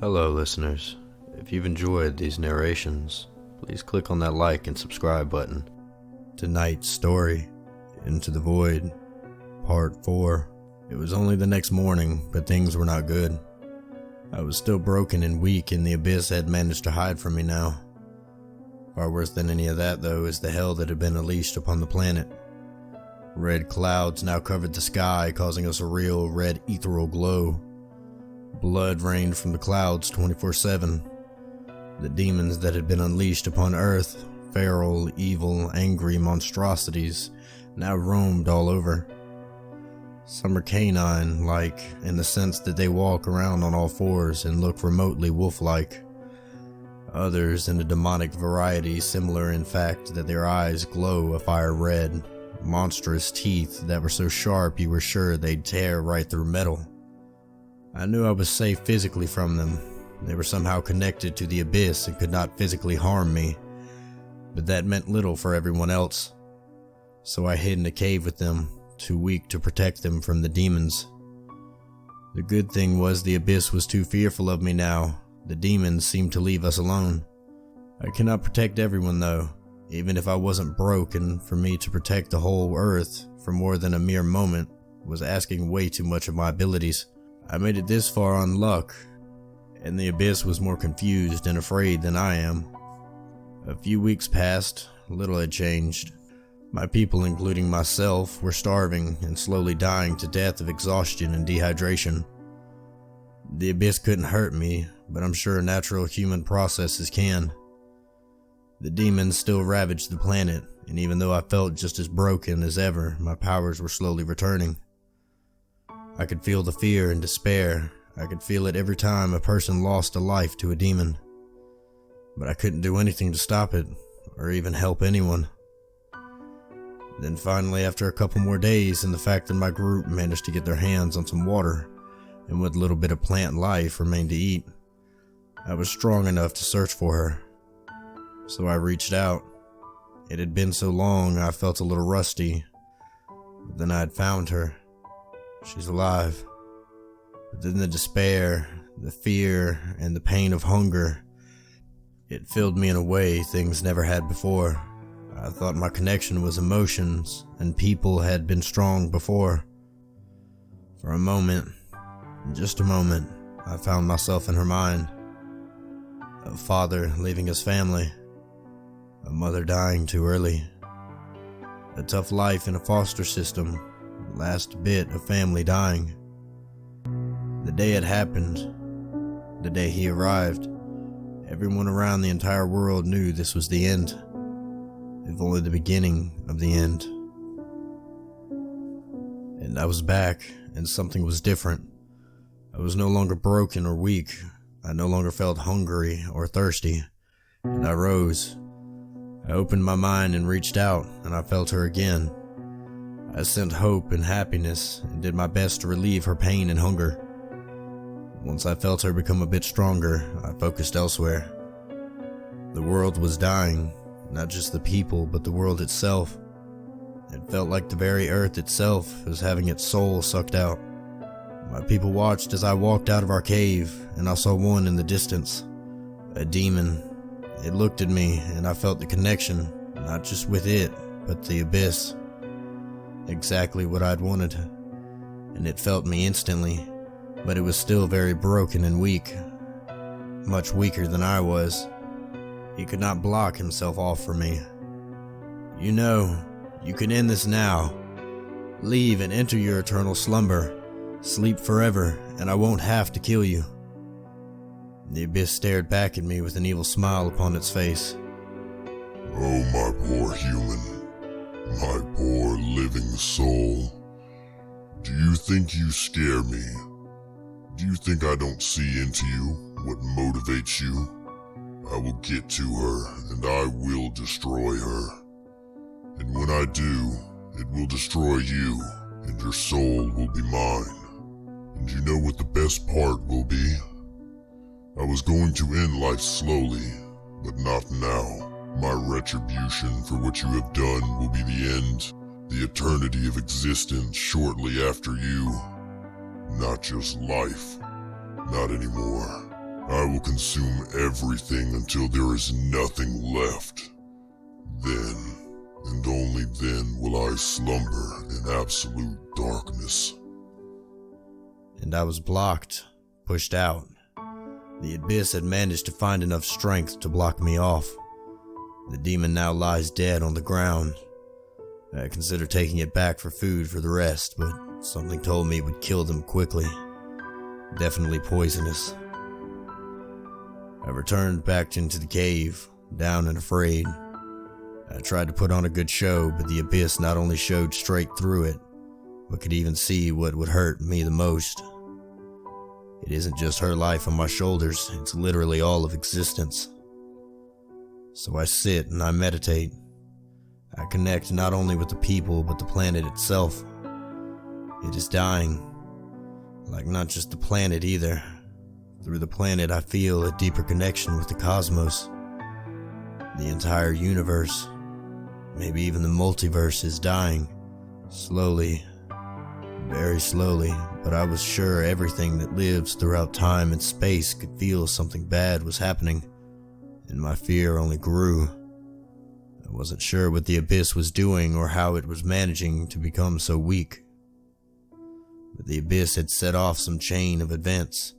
Hello listeners, if you've enjoyed these narrations, please click on that like and subscribe button. Tonight's story, Into the Void, Part 4. It was only the next morning, but things were not good. I was still broken and weak, and the abyss had managed to hide from me now. Far worse than any of that, though, is the hell that had been unleashed upon the planet. Red clouds now covered the sky, causing us a real red ethereal glow. Blood rained from the clouds 24/7. The demons that had been unleashed upon Earth, feral, evil, angry monstrosities, now roamed all over. Some are canine-like in the sense that they walk around on all fours and look remotely wolf-like. Others in a demonic variety, similar in fact that their eyes glow a fire red, monstrous teeth that were so sharp you were sure they'd tear right through metal. I knew I was safe physically from them. They were somehow connected to the abyss and could not physically harm me, but that meant little for everyone else. So I hid in a cave with them, too weak to protect them from the demons. The good thing was the abyss was too fearful of me now. The demons seemed to leave us alone. I cannot protect everyone though, even if I wasn't broken. For me to protect the whole Earth for more than a mere moment was asking way too much of my abilities. I made it this far on luck, and the abyss was more confused and afraid than I am. A few weeks passed, little had changed. My people, including myself, were starving and slowly dying to death of exhaustion and dehydration. The abyss couldn't hurt me, but I'm sure natural human processes can. The demons still ravaged the planet, and even though I felt just as broken as ever, my powers were slowly returning. I could feel the fear and despair. I could feel it every time a person lost a life to a demon. But I couldn't do anything to stop it, or even help anyone. Then finally, after a couple more days and the fact that my group managed to get their hands on some water, and what little bit of plant life remained to eat, I was strong enough to search for her. So I reached out. It had been so long I felt a little rusty, but then I had found her. She's alive. But then the despair, the fear, and the pain of hunger, it filled me in a way things never had before. I thought my connection was emotions, and people had been strong before. For a moment, just a moment, I found myself in her mind. A father leaving his family, a mother dying too early, a tough life in a foster system, last bit of family dying. The day it happened, the day he arrived, everyone around the entire world knew this was the end, if only the beginning of the end. And I was back, and something was different. I was no longer broken or weak. I no longer felt hungry or thirsty, and I rose. I opened my mind and reached out, and I felt her again. I sent hope and happiness and did my best to relieve her pain and hunger. Once I felt her become a bit stronger, I focused elsewhere. The world was dying, not just the people, but the world itself. It felt like the very earth itself was having its soul sucked out. My people watched as I walked out of our cave, and I saw one in the distance. A demon. It looked at me, and I felt the connection, not just with it, but the abyss. Exactly what I'd wanted, and it felt me instantly, but it was still very broken and weak, much weaker than I was. He could not block himself off from me. You know, you can end this now. Leave and enter your eternal slumber. Sleep forever, and I won't have to kill you. The abyss stared back at me with an evil smile upon its face. Oh, my poor human. My poor living soul. Do you think you scare me? Do you think I don't see into you, what motivates you? I will get to her, and I will destroy her. And when I do, it will destroy you, and your soul will be mine. And you know what the best part will be? I was going to end life slowly, but not now. My retribution for what you have done will be the end, the eternity of existence shortly after you. Not just life, Not anymore. I will consume everything until there is nothing left. Then, and only then, will I slumber in absolute darkness. And I was blocked, pushed out. The abyss had managed to find enough strength to block me off. The demon now lies dead on the ground. I considered taking it back for food for the rest, but something told me it would kill them quickly. Definitely poisonous. I returned back into the cave, down and afraid. I tried to put on a good show, but the abyss not only showed straight through it, but could even see what would hurt me the most. It isn't just her life on my shoulders, it's literally all of existence. So I sit and I meditate. I connect not only with the people, but the planet itself. It is dying. Like not just the planet either. Through the planet I feel a deeper connection with the cosmos. The entire universe, maybe even the multiverse, is dying. Slowly, very slowly, but I was sure everything that lives throughout time and space could feel something bad was happening, and my fear only grew. I wasn't sure what the abyss was doing or how it was managing to become so weak. But the abyss had set off some chain of events.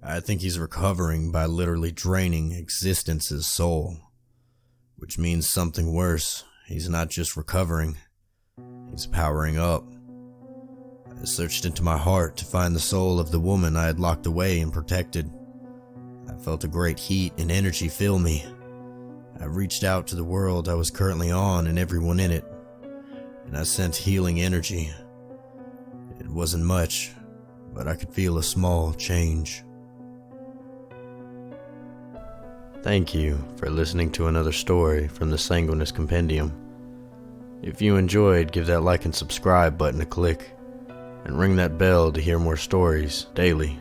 I think he's recovering by literally draining existence's soul. Which means something worse. He's not just recovering, he's powering up. I searched into my heart to find the soul of the woman I had locked away and protected. I felt a great heat and energy fill me. I reached out to the world I was currently on and everyone in it, and I sent healing energy. It wasn't much, but I could feel a small change. Thank you for listening to another story from the Sanguinis Compendium. If you enjoyed, give that like and subscribe button a click, and ring that bell to hear more stories daily.